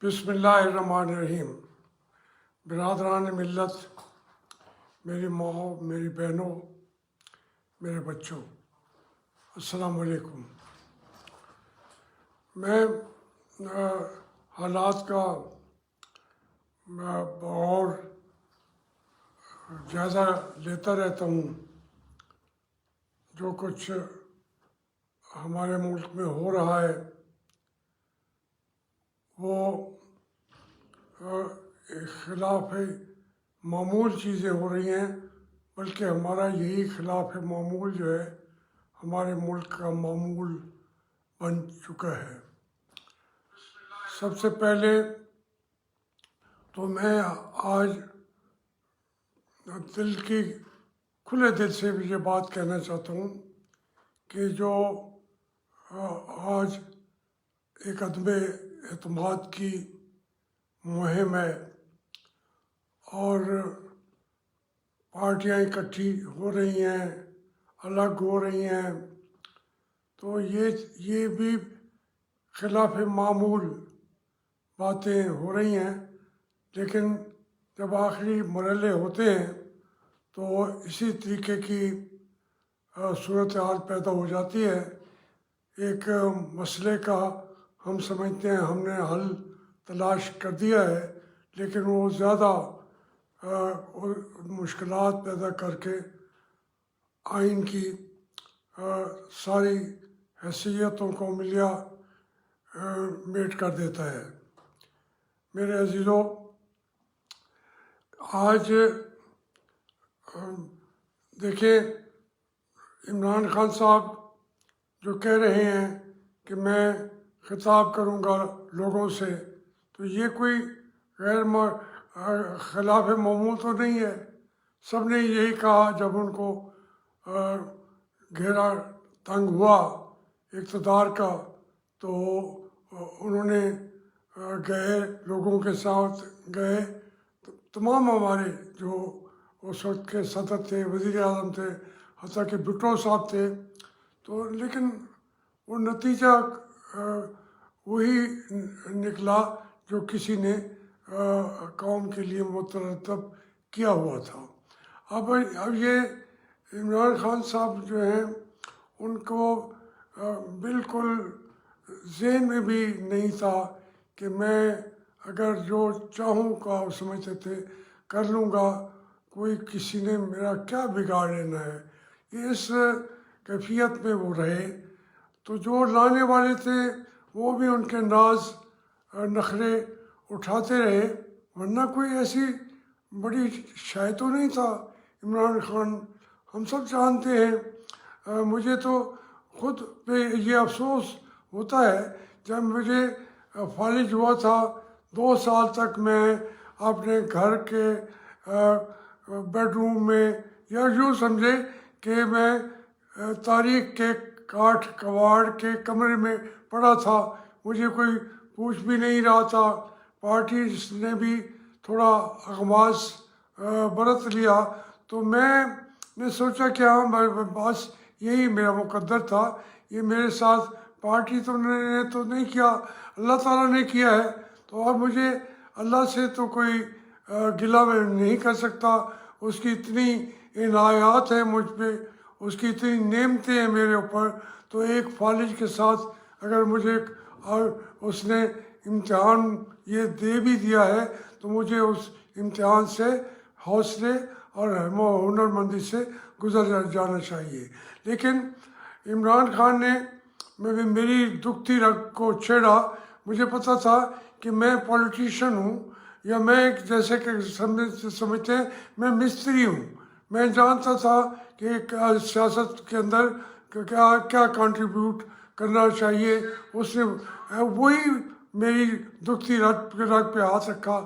बिस्मिल्लाहिर्रहमानिर्रहीम। बिरादरान मिल्लत, मेरी माँ, मेरी बहनों, मेरे बच्चों, अस्सलाम वालेकुम। मैं हालात का और जायज़ा लेता रहता हूँ। जो कुछ हमारे मुल्क में हो रहा है वो खिलाफ मामूल चीज़ें हो रही हैं, बल्कि हमारा यही खिलाफ मामूल जो है हमारे मुल्क का मामूल बन चुका है। सबसे पहले तो मैं आज खुले दिल से ये बात कहना चाहता हूँ कि जो आज एक अदम एतमाद की मुहिम है और पार्टियां इकट्ठी हो रही हैं, अलग हो रही हैं, तो ये भी खिलाफ मामूल बातें हो रही हैं। लेकिन जब आखिरी मरहले होते हैं तो इसी तरीके की सूरत हाल पैदा हो जाती है। एक मसले का हम समझते हैं हमने हल तलाश कर दिया है, लेकिन वो ज़्यादा मुश्किलात पैदा करके आइन की सारी हैसियतों को मिलिया मेट कर देता है। मेरे अजीज़ों, आज देखिए, इमरान खान साहब जो कह रहे हैं कि मैं खिताब करूंगा लोगों से, तो ये कोई खिलाफ मामूल तो नहीं है। सब ने यही कहा जब उनको घेरा तंग हुआ इक़्तिदार का, तो उन्होंने गए, लोगों के साथ गए, तमाम हमारे जो उस वक्त के सदर थे, वज़ीर आज़म थे, हत्ता कि भुट्टो साहब थे, तो लेकिन वो नतीजा वही निकला जो किसी ने कौम के लिए मुतरतब किया हुआ था। अब ये इमरान खान साहब जो हैं उनको बिल्कुल ज़हन में भी नहीं था कि मैं अगर जो चाहूँ का समझते थे कर लूँगा, कोई किसी ने मेरा क्या बिगाड़ लेना है। इस कैफियत में वो रहे, तो जो लाने वाले थे वो भी उनके नाज नखरे उठाते रहे, वरना कोई ऐसी बड़ी शाय तो नहीं था इमरान खान। हम सब जानते हैं। मुझे तो खुद पे ये अफसोस होता है, जब मुझे फालिज हुआ था 2 साल तक मैं अपने घर के बेडरूम में, या यूँ समझे कि मैं तारीख के काठ कबाड़ के कमरे में पड़ा था, मुझे कोई पूछ भी नहीं रहा था। पार्टी ने भी थोड़ा अगमास बरत लिया, तो मैंने सोचा कि हाँ बस यही मेरा मुकद्दर था, ये मेरे साथ पार्टी तो ने तो नहीं किया, अल्लाह ताला ने किया है, तो अब मुझे अल्लाह से तो कोई गिला मैं नहीं कर सकता। उसकी इतनी इनायात है मुझ पे, उसकी इतनी नेमतें हैं मेरे ऊपर, तो एक फालिज के साथ अगर मुझे उसने इम्तिहान ये दे भी दिया है, तो मुझे उस इम्तिहान से हौसले और हुनरमंदी से गुजर जाना चाहिए। लेकिन इमरान खान ने मेरी दुखती रग को छेड़ा। मुझे पता था कि मैं पॉलिटिशियन हूँ, या मैं जैसे कि समझते हैं मैं मिस्त्री हूँ। मैं जानता था कि सियासत के अंदर क्या क्या कंट्रीब्यूट करना चाहिए। उसने वही मेरी दुखती रग पे हाथ रखा।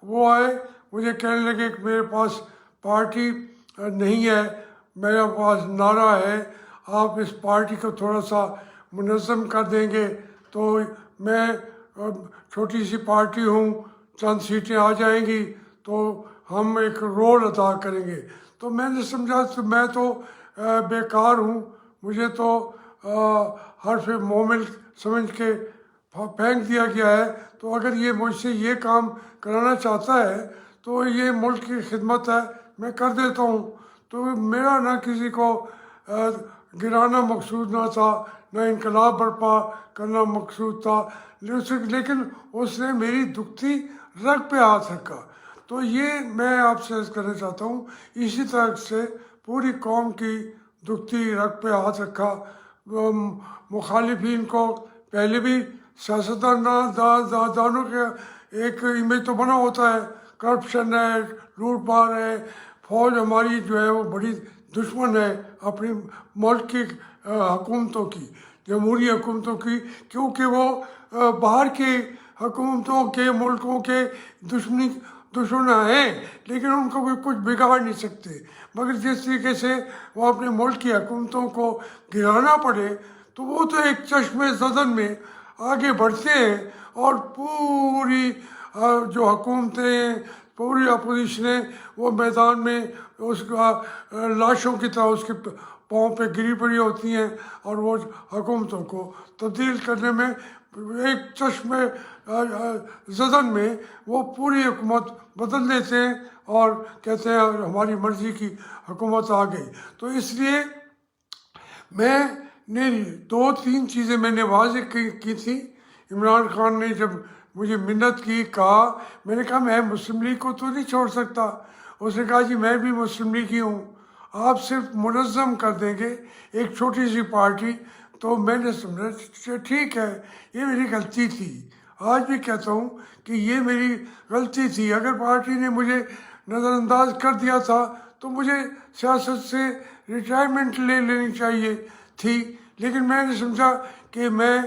वो आए, मुझे कहने लगे कि मेरे पास पार्टी नहीं है, मेरे पास नारा है, आप इस पार्टी को थोड़ा सा मुनज़्ज़म कर देंगे तो मैं छोटी सी पार्टी हूँ, चंद सीटें आ जाएंगी तो हम एक रोल अदा करेंगे। तो मैंने समझा तो मैं तो बेकार हूँ, मुझे तो हर्फ मोमिन समझ के फेंक दिया गया है। तो अगर ये मुझसे ये काम कराना चाहता है तो ये मुल्क की खिदमत है, मैं कर देता हूँ। तो मेरा ना किसी को गिराना मकसूद ना था, ना इनकलाब बर्पा करना मकसूद था, लेकिन उसने मेरी दुखती रग पे हाथ रखा। तो ये मैं आपसे अर्ज़ करना चाहता हूँ, इसी तरह से पूरी कौम की दुखती रग पे हाथ रखा। मुखालिफिन को पहले भी सियासतदानों के एक इमेज तो बना होता है, करप्शन है, लूट पार है, फौज हमारी जो है वो बड़ी दुश्मन है अपनी मुल्क की हुकूमतों की, जमहूरी हुकूमतों की, क्योंकि वो बाहर की हुकूमतों के मुल्कों के दुश्मन हैं, लेकिन उनको भी कुछ बिगाड़ नहीं सकते। मगर जिस तरीके से वो अपने मुल्क की हुकूमतों को गिराना पड़े, तो वो तो एक चश्मे ज़दन में आगे बढ़ते हैं और पूरी जो हुकूमतें, पूरी अपोजिशनें वो मैदान में उसका लाशों की तरह उसके पाँव पे गिरी पड़ी होती हैं और वो हुकूमतों को तब्दील करने में एक चश्मे ज़दन में वो पूरी हुकूमत बदल देते हैं और कहते हैं हमारी मर्ज़ी की हुकूमत आ गई। तो इसलिए मैंने 2-3 चीज़ें मैंने वाज़ेह की थी। इमरान खान ने जब मुझे मिन्नत की, कहा, मैंने कहा मैं मुस्लिम लीग को तो नहीं छोड़ सकता। उसने कहा जी मैं भी मुस्लिम लीग ही हूँ, आप सिर्फ मुनज़्ज़म कर देंगे एक छोटी सी पार्टी। तो मैंने समझा ठीक है, ये मेरी गलती थी। आज भी कहता हूँ कि ये मेरी गलती थी। अगर पार्टी ने मुझे नज़रअंदाज कर दिया था तो मुझे सियासत से रिटायरमेंट ले लेनी चाहिए थी, लेकिन मैंने समझा कि मैं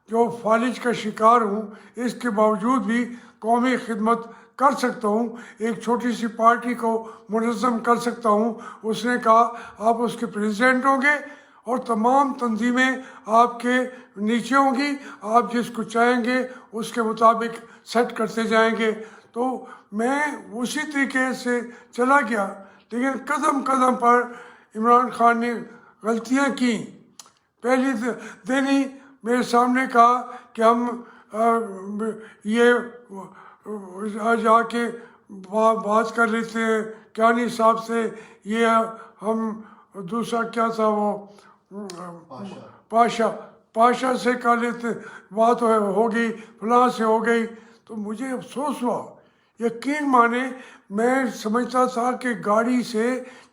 जो फालिज का शिकार हूँ, इसके बावजूद भी कौमी खिदमत कर सकता हूँ, एक छोटी सी पार्टी को मुनज़्ज़म कर सकता हूँ। उसने कहा आप उसके प्रेसिडेंट होंगे और तमाम तंजीमें आपके नीचे होंगी, आप जिसको चाहेंगे उसके मुताबिक सेट करते जाएंगे। तो मैं उसी तरीके से चला गया, लेकिन कदम कदम पर इमरान खान ने गलतियाँ की। पहले दिन ही मेरे सामने कहा कि हम ये जाके बात कर लेते हैं कियानी साहब से, ये हम दूसरा क्या था वो पाशा से कर लेते, बात हो गई, फलां से हो गई। तो मुझे अफसोस हुआ, यकीन माने मैं समझता था कि गाड़ी से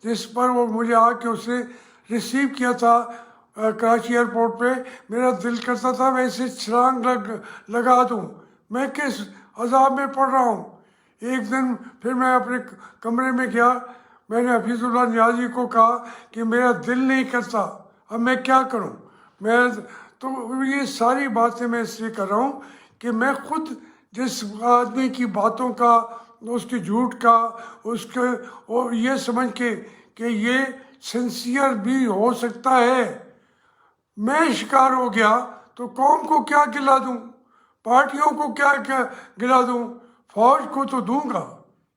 जिस पर वो मुझे आके उसने रिसीव किया था कराची एयरपोर्ट पे, मेरा दिल करता था मैं इसे छलांग लगा दूँ, मैं किस अजाब में पड़ रहा हूँ। एक दिन फिर मैं अपने कमरे में गया, मैंने हफीज़ुल्लाह नियाज़ी को कहा कि मेरा दिल नहीं करता, अब मैं क्या करूँ। मैं तो ये सारी बातें मैं इसलिए कर रहा हूँ कि मैं खुद जिस आदमी की बातों का, उसके झूठ का, उसके और ये समझ के कि ये सिंसियर भी हो सकता है, मैं शिकार हो गया, तो कौम को क्या गिला दूँ, पार्टियों को क्या क्या गिला दूँ, फौज को तो दूंगा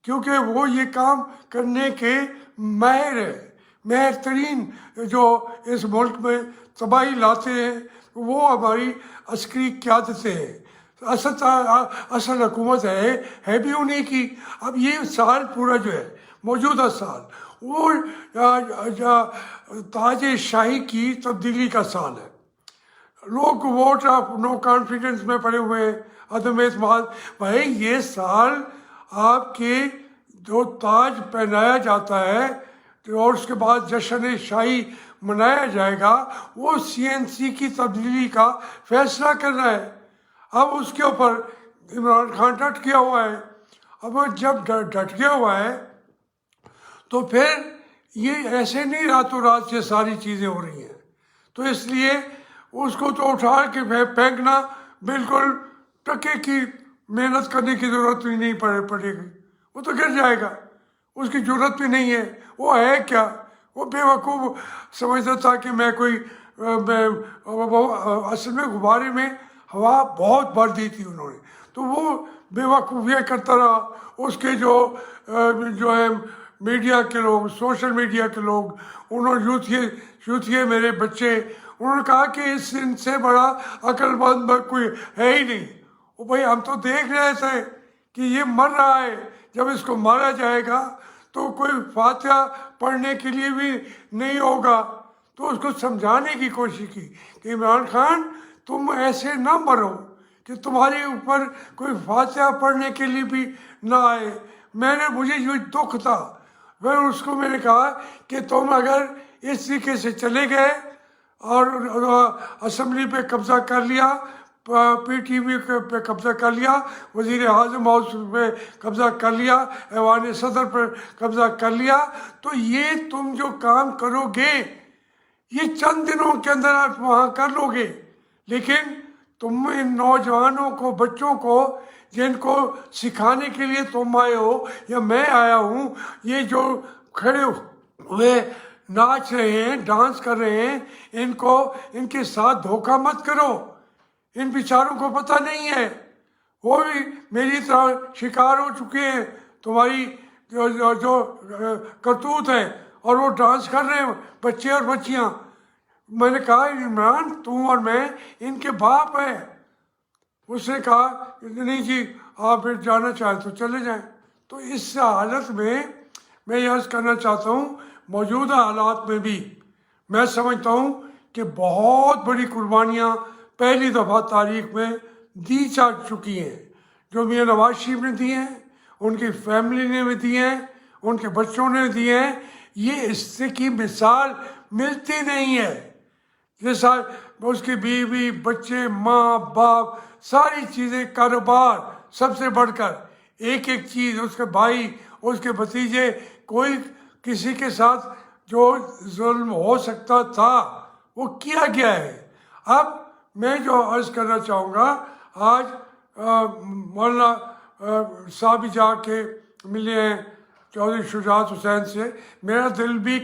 क्योंकि वो ये काम करने के माहिर है। माहिर तरीन जो इस मुल्क में तबाही लाते हैं वो हमारी अस्करी क़यादतें हैं, असल हुकूमत है भी उन्हीं की। अब ये साल पूरा जो है मौजूदा साल वो ताज शाही की तब्दीली का साल है। लोग वोट ऑफ नो कॉन्फिडेंस में पड़े हुए हैं, अदम एतमाद। भाई ये साल आपके जो ताज पहनाया जाता है और उसके बाद जश्न शाही मनाया जाएगा, वो CNC की तब्दीली का फैसला करना है। अब उसके ऊपर इमरान खान डट गया हुआ है। अब जब डट गया हुआ है तो फिर ये ऐसे नहीं रातों रात ये सारी चीज़ें हो रही हैं। तो इसलिए उसको तो उठा के फेंकना, बिल्कुल टके की मेहनत करने की ज़रूरत भी नहीं पड़ेगी, वो तो गिर जाएगा, उसकी ज़रूरत भी नहीं है। वो है क्या, वो बेवकूफ़ समझता था कि मैं कोई असल में गुब्बारे में हवा बहुत भर दी थी उन्होंने, तो वो बेवकूफ़ियाँ करता रहा। उसके जो है मीडिया के लोग, सोशल मीडिया के लोग, उन्होंने यूथिये मेरे बच्चे, उन्होंने कहा कि इनसे बड़ा अक्लमंद कोई है ही नहीं। वो भाई हम तो देख रहे थे कि ये मर रहा है, जब इसको मारा जाएगा तो कोई फातिहा पढ़ने के लिए भी नहीं होगा। तो उसको समझाने की कोशिश की कि इमरान खान तुम ऐसे ना मरो कि तुम्हारे ऊपर कोई फातिहा पढ़ने के लिए भी ना आए। मुझे जो दुख था वह उसको मैंने कहा कि तुम अगर इस तरीके से चले गए और असम्बली पे कब्जा कर लिया, PTV पे कब्जा कर लिया, वज़ीर आज़म हाउस पे कब्जा कर लिया, ऐवान सदर पर कब्जा कर लिया, तो ये तुम जो काम करोगे ये चंद दिनों के अंदर आप वहाँ कर लोगे। लेकिन तुम इन नौजवानों को, बच्चों को जिनको सिखाने के लिए तुम आए हो या मैं आया हूँ, ये जो खड़े हुए नाच रहे हैं, डांस कर रहे हैं, इनके साथ धोखा मत करो। इन बेचारों को पता नहीं है, वो भी मेरी तरह शिकार हो चुके हैं तुम्हारी जो करतूत है, और वो डांस कर रहे हैं बच्चे और बच्चियां। मैंने कहा इमरान तू और मैं इनके बाप हैं। उसने कहा नहीं जी आप फिर जाना चाहें तो चले जाएं। तो इस हालत में मैं यह करना चाहता हूँ, मौजूदा हालात में भी मैं समझता हूँ कि बहुत बड़ी कुर्बानियाँ पहली दफ़ा तारीख में दी जा चुकी हैं, जो मियाँ नवाज शरीफ ने दी हैं, उनकी फैमिली ने भी दी हैं, उनके बच्चों ने दी हैं। ये इससे की मिसाल मिलती नहीं है। जैसा उसकी बीवी, बच्चे, माँ बाप, सारी चीज़ें, कारोबार, सबसे बढ़कर एक एक चीज़, उसके भाई, उसके भतीजे, कोई किसी के साथ जो जुल्म हो सकता था वो किया गया है। अब मैं जो अर्ज़ करना चाहूँगा, आज मौलाना साहब भी जाके मिले हैं चौधरी शुजात हुसैन से। मेरा दिल भी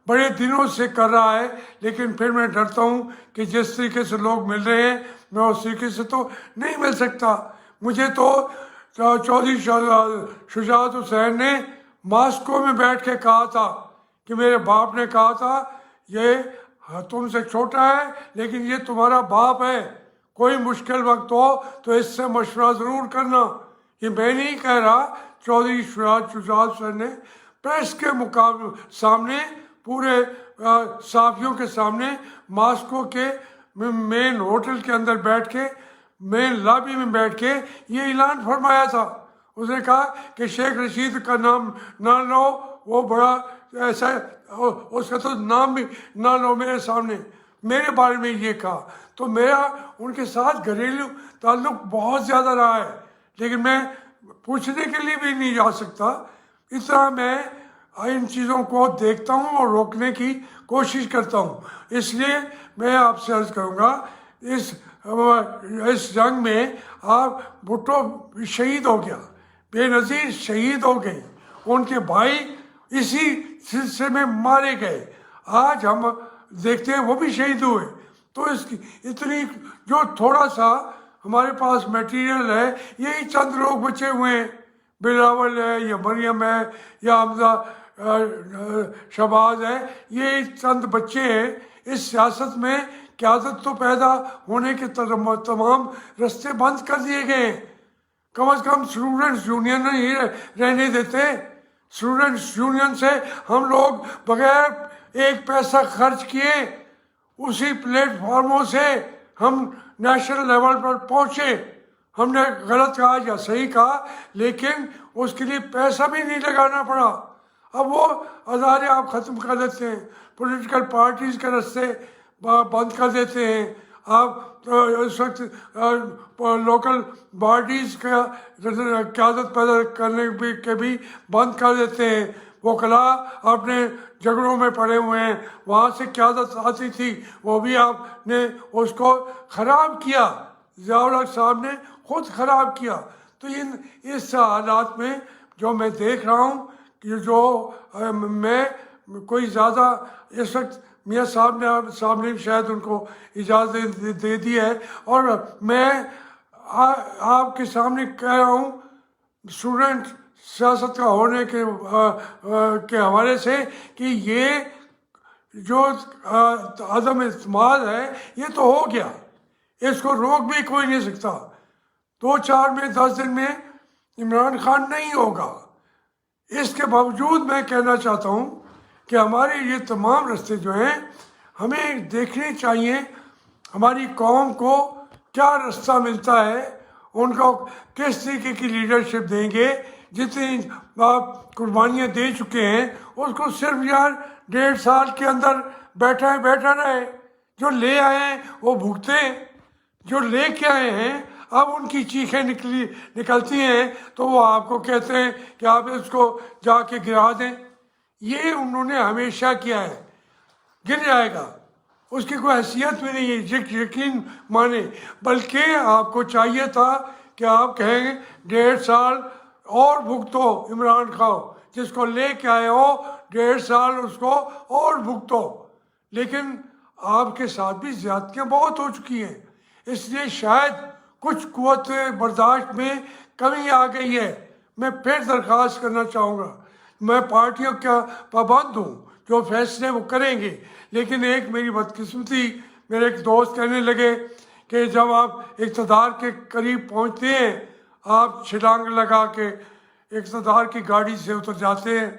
बड़े दिनों से कर रहा है, लेकिन फिर मैं डरता हूँ कि जिस तरीके से लोग मिल रहे हैं मैं उस तरीके से तो नहीं मिल सकता। मुझे तो चौधरी शुजात हुसैन ने मॉस्को में बैठ के कहा था कि मेरे बाप ने कहा था ये तुमसे छोटा है लेकिन ये तुम्हारा बाप है, कोई मुश्किल वक्त हो तो इससे मशवरा ज़रूर करना। ये मैं नहीं कह रहा, चौधरी शुजात हुसैन ने प्रेस के सामने, पूरे साफियों के सामने, मॉस्को के मेन होटल के अंदर बैठ के, मेन लॉबी में बैठ के ये ऐलान फरमाया था। उसने कहा कि शेख रशीद का नाम ना लो, वो बड़ा ऐसा, उसका तो नाम भी ना लो मेरे सामने, मेरे बारे में ये कहा। तो मेरा उनके साथ घरेलू ताल्लुक़ बहुत ज़्यादा रहा है, लेकिन मैं पूछने के लिए भी नहीं जा सकता। इस तरह मैं इन चीज़ों को देखता हूँ और रोकने की कोशिश करता हूँ। इसलिए मैं आपसे अर्ज़ करूँगा, इस जंग में आप भुट्टो शहीद हो गया, बेनज़ीर शहीद हो गए, उनके भाई इसी सिलसिले में मारे गए, आज हम देखते हैं वो भी शहीद हुए। तो इसकी इतनी जो थोड़ा सा हमारे पास मटेरियल है, यही चंद लोग बचे हुए हैं, बिलावल है या मरियम है या हमजा शहबाज है, ये चंद बच्चे हैं। इस सियासत में क़यादत तो पैदा होने के तमाम रास्ते बंद कर दिए गए। कम से कम स्टूडेंट्स यूनियन नहीं रहने देते। स्टूडेंट्स यूनियन से हम लोग बगैर एक पैसा खर्च किए उसी प्लेटफॉर्मों से हम नेशनल लेवल पर पहुँचे। हमने गलत कहा या सही कहा, लेकिन उसके लिए पैसा भी नहीं लगाना पड़ा। अब वो अदारे आप ख़त्म कर देते हैं, पॉलिटिकल पार्टीज़ के रास्ते बंद कर देते हैं, आप इस वक्त लोकल बॉडीज़ का क़यादत पैदा करने के भी बंद कर देते हैं। वो कला आपने झगड़ों में पड़े हुए हैं, वहाँ से क़यादत आती थी, वो भी आपने उसको ख़राब किया, ज़िया साहब ने खुद ख़राब किया। तो इस हालात में जो मैं देख रहा हूँ कि जो मैं कोई ज़्यादा इस वक्त मियाँ साहब ने शायद उनको इजाज़त दे दी है, और मैं आपके सामने कह रहा हूँ स्टूडेंट सियासत का होने के हवाले से कि ये जो अदम इस्तेमाल है ये तो हो गया, इसको रोक भी कोई नहीं सकता। 2-4 में 10 दिन में इमरान खान नहीं होगा। इसके बावजूद मैं कहना चाहता हूँ कि हमारे ये तमाम रास्ते जो हैं हमें देखने चाहिए, हमारी कौम को क्या रास्ता मिलता है, उनको किस तरीके की लीडरशिप देंगे। जितनी आप कुर्बानियाँ दे चुके हैं उसको सिर्फ यार 1.5 साल के अंदर बैठा रहे। जो ले आए हैं वो भुगते, जो लेके आए हैं अब उनकी चीखें निकलती हैं तो वो आपको कहते हैं कि आप इसको जाके गिरा दें। ये उन्होंने हमेशा किया है, गिर जाएगा, उसकी कोई हैसियत भी नहीं है, यकीन माने। बल्कि आपको चाहिए था कि आप कहेंगे 1.5 साल और भुगतो इमरान खान, जिसको लेके आए हो 1.5 साल उसको और भुगतो। लेकिन आपके साथ भी ज्यादतियाँ बहुत हो चुकी हैं, इसलिए शायद कुछ कुव्वत बर्दाश्त में कमी आ गई है। मैं फिर दरख्वास्त करना चाहूँगा, मैं पार्टियों का पाबंद हूँ, जो फैसले वो करेंगे। लेकिन एक मेरी बदकिस्मती, मेरे एक दोस्त कहने लगे कि जब आप इक़्तिदार के करीब पहुँचते हैं आप छलांग लगा के इक़्तिदार की गाड़ी से उतर जाते हैं।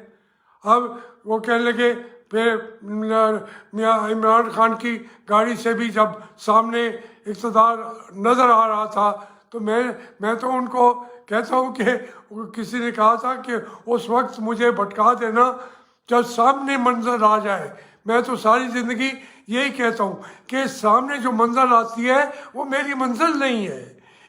अब वो कहने लगे फिर इमरान खान की गाड़ी से भी जब सामने इक़्तिदार नज़र आ रहा था तो मैं तो उनको कहता हूँ कि किसी ने कहा था कि उस वक्त मुझे भटका देना जब सामने मंजर आ जाए। मैं तो सारी ज़िंदगी यही कहता हूँ कि सामने जो मंजिल आती है वो मेरी मंजिल नहीं है,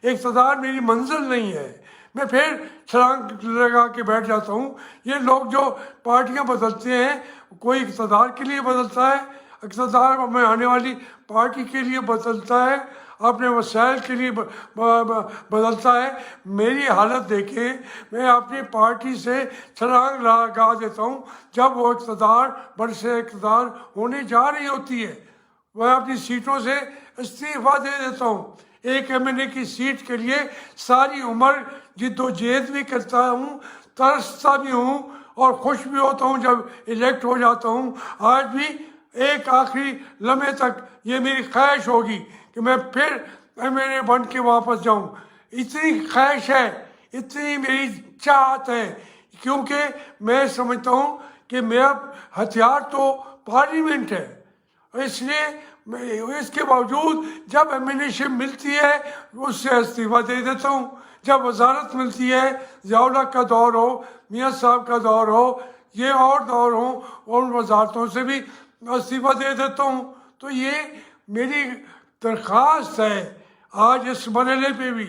इक़्तिदार मेरी मंजिल नहीं है। मैं फिर छलांग लगा के बैठ जाता हूँ। ये लोग जो पार्टियाँ बदलते हैं, कोई इक़्तिदार के लिए बदलता है, इक़्तिदार में आने वाली पार्टी के लिए बदलता है, अपने वसाइल के लिए बदलता है। मेरी हालत देखें, मैं अपनी पार्टी से छलांग लगा देता हूँ जब वो इक़्तिदार बरसे इक़्तिदार होने जा रही होती है। मैं अपनी सीटों से इस्तीफ़ा दे देता हूँ। एक एमएनए की सीट के लिए सारी उम्र जिद्दोजहद भी करता हूँ, तरसता भी हूँ और खुश भी होता हूँ जब इलेक्ट हो जाता हूँ। आज भी एक आखिरी लम्हे तक ये मेरी ख्वाहिश होगी कि मैं फिर एमएनए बन के वापस जाऊँ। इतनी ख्वाहिश है, इतनी मेरी चाहत है, क्योंकि मैं समझता हूँ कि मेरा हथियार तो पार्लियामेंट है। इसलिए इसके बावजूद जब एमएनएशिप मिलती है उससे इस्तीफ़ा दे देता हूँ। जब वजारत मिलती है, ज़ियाउल हक का दौर हो, मियाँ साहब का दौर हो, ये और दौर हो, उन वजारतों से भी इस्तीफ़ा दे देता हूँ। तो ये मेरी दरख्वास्त है। आज इस मरहले पे भी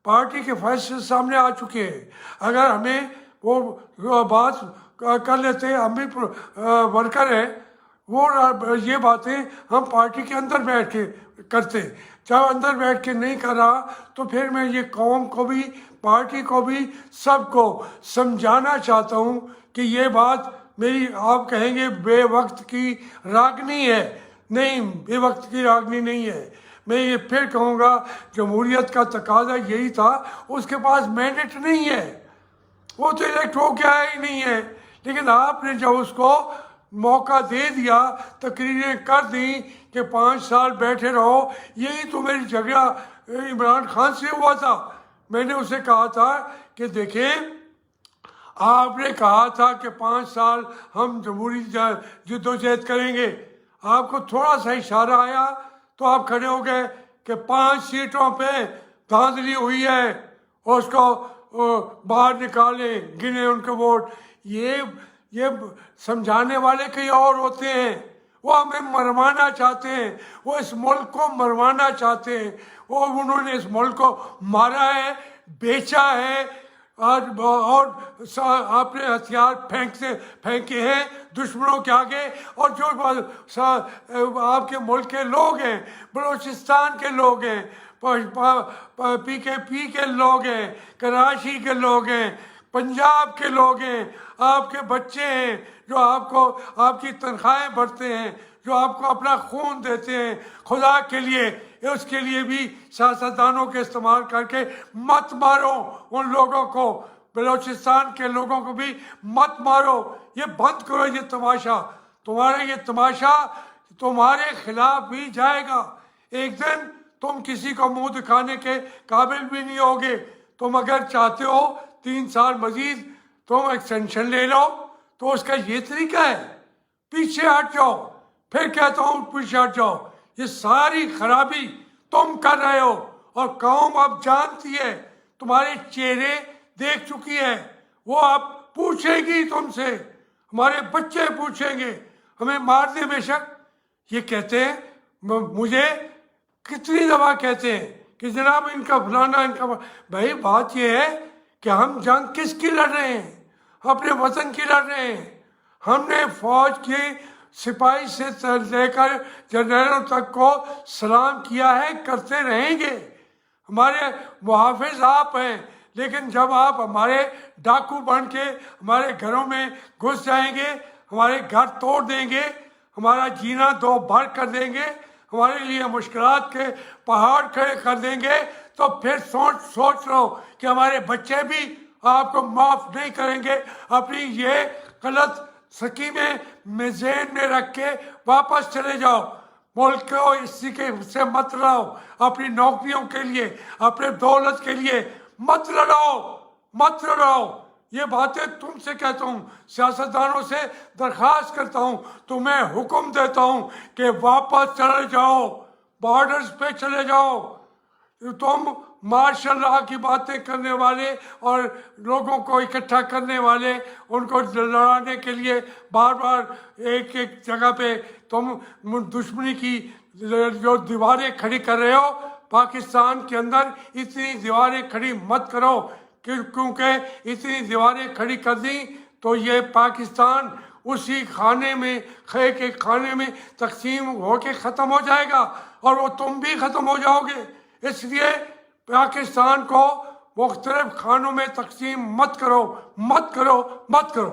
पार्टी के फैसले सामने आ चुके हैं। अगर हमें वो बात कर लेते हैं, हम भी वर्कर हैं, वो ये बातें हम पार्टी के अंदर बैठ के करते। जब अंदर बैठ के नहीं कर रहा तो फिर मैं ये कौम को भी, पार्टी को भी, सबको समझाना चाहता हूँ कि ये बात मेरी, आप कहेंगे बेवक्त की रागनी है, नहीं, बेवक्त की रागनी नहीं है। मैं ये फिर कहूँगा, जमहूरियत का तकाजा यही था, उसके पास मैंडेट नहीं है, वो तो इलेक्ट हो के आया ही नहीं है। लेकिन आपने जब उसको मौका दे दिया, तकरीरें कर दी कि 5 साल बैठे रहो, यही तो मेरी झगड़ा इमरान खान से हुआ था। मैंने उसे कहा था कि देखें, आपने कहा था कि 5 साल हम जमहूरी जद्दोजहद करेंगे, आपको थोड़ा सा इशारा आया तो आप खड़े हो गए कि 5 सीटों पे धांधली हुई है, उसको बाहर निकालें, गिने उनके वोट। ये समझाने वाले कई और होते हैं, वो हमें मरवाना चाहते हैं, वो इस मुल्क को मरवाना चाहते हैं। वो उन्होंने इस मुल्क को मारा है, बेचा है, और आपने हथियार फेंके हैं दुश्मनों के आगे। और जो आपके मुल्क के लोग हैं, बलूचिस्तान के लोग हैं, PKP के लोग हैं, कराची के लोग हैं, पंजाब के लोग हैं, आपके बच्चे हैं जो आपको आपकी तनख्वाहें भरते हैं, जो आपको अपना खून देते हैं खुदा के लिए, उसके लिए भी सियासतदानों के इस्तेमाल करके मत मारो उन लोगों को, बलूचिस्तान के लोगों को भी मत मारो। ये बंद करो ये तमाशा। तुम्हारा ये तमाशा तुम्हारे खिलाफ भी जाएगा। एक दिन तुम किसी को मुंह दिखाने के काबिल भी नहीं होगे। तुम अगर चाहते हो 3 साल मजीद तुम एक्सटेंशन ले लो तो उसका ये तरीका है, पीछे हट जाओ। फिर कहता हूँ पीछे हट जाओ। ये सारी खराबी तुम कर रहे हो और कौम अब जानती है, तुम्हारे चेहरे देख चुकी है। वो अब पूछेगी तुमसे, हमारे बच्चे पूछेंगे, हमें मार दे बेशक। ये कहते हैं, मुझे कितनी दफा कहते हैं कि जनाब इनका फलाना इनका। भाई बात यह है कि हम जंग किसकी लड़ रहे हैं? अपने वतन की लड़ रहे हैं। हमने फौज के सिपाही से लेकर जनरलों तक को सलाम किया है, करते रहेंगे। हमारे मुहाफिज आप हैं, लेकिन जब आप हमारे डाकू बन के हमारे घरों में घुस जाएंगे, हमारे घर तोड़ देंगे, हमारा जीना दो भर कर देंगे, हमारे लिए मुश्किलात के पहाड़ खड़े कर देंगे, तो फिर सोच लो कि हमारे बच्चे भी आपको माफ़ नहीं करेंगे। अपनी ये गलत स्कीमें जेहन में रख के वापस चले जाओ। मुल्क को इसी के से मत लड़ाओ। अपनी नौकरियों के लिए, अपने दौलत के लिए मत लड़ाओ, मत लड़ाओ। ये बातें तुमसे कहता हूँ, सियासतदानों से दरख्वास्त करता हूँ, तुम्हें हुक्म देता हूँ कि वापस चले जाओ, बॉर्डर्स पे चले जाओ। तुम मार्शल लॉ की बातें करने वाले और लोगों को इकट्ठा करने वाले, उनको लड़ाने के लिए बार बार एक एक जगह पे तुम दुश्मनी की जो दीवारें खड़ी कर रहे हो, पाकिस्तान के अंदर इतनी दीवारें खड़ी मत करो, क्योंकि इतनी दीवारें खड़ी कर दी तो ये पाकिस्तान उसी खाने में खाने में तकसीम होके ख़त्म हो जाएगा और वो तुम भी ख़त्म हो जाओगे। इसलिए पाकिस्तान को मुख्तलिफ खानों में तकसीम मत करो, मत करो, मत करो।